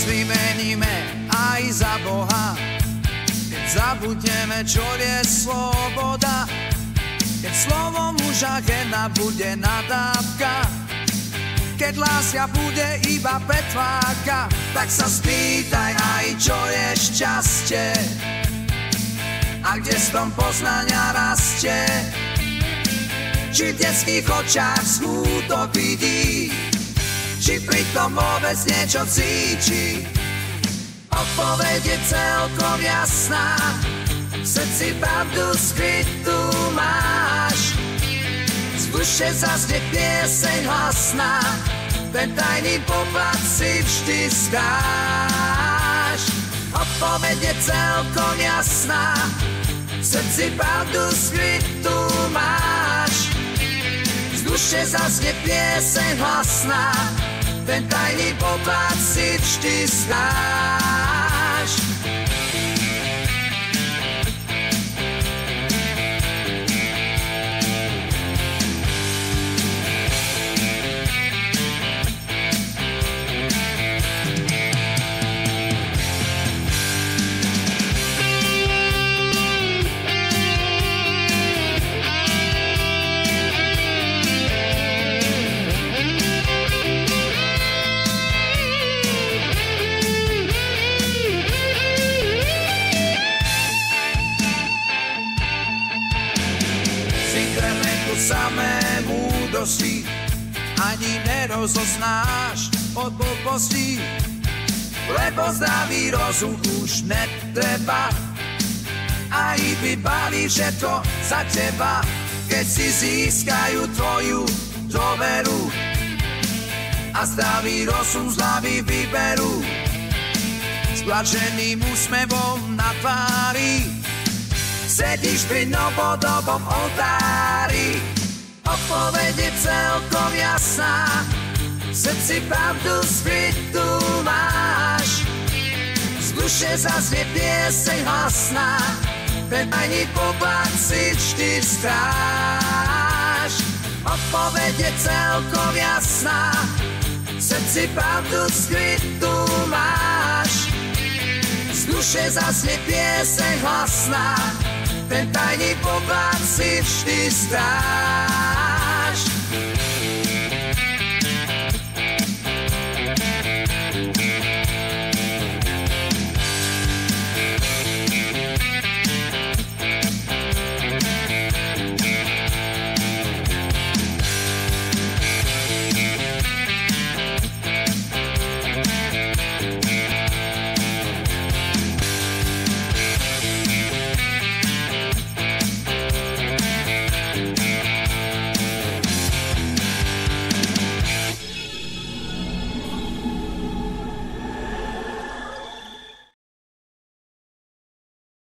Vymeníme aj za Boha, keď zabudneme, čo je sloboda. Keď slovo muža jedna bude nadávka, keď láska bude iba petváka, tak sa spýtaj aj, čo je šťastie a kde strom poznania rastie. Či v detských očiach smútok vidí, či pritom vôbec niečo cíti. Odpoveď je celkom jasná, v srdci pravdu skrytú máš. Z duše zaznie pieseň hlasná, ten tajný poklad si vždy skáš. Odpoveď je celkom jasná, v srdci pravdu skrytú máš. Z duše zaznie pieseň hlasná, ten tajný poklad si vždy skáš. Samé múdrosti ani nerozoznáš od blbostí, lebo zdravý rozum už netreba, aj vybaví všetko za teba, keď si získajú tvoju dôveru a zdravý rozum z hlavy vyberú. S plačeným úsmevom na tvári sedíš pri novodobom oltári. Odpoveď je celkom jasná, v srdci pravdu skrytú máš. Z duše zaznie pieseň hlasná, ten tajný poklad si vždy stráž. Odpoveď je celkom jasná, v srdci pravdu skrytú máš. Z duše zaznie pieseň hlasná, ten tajný poklad si vždy stráž.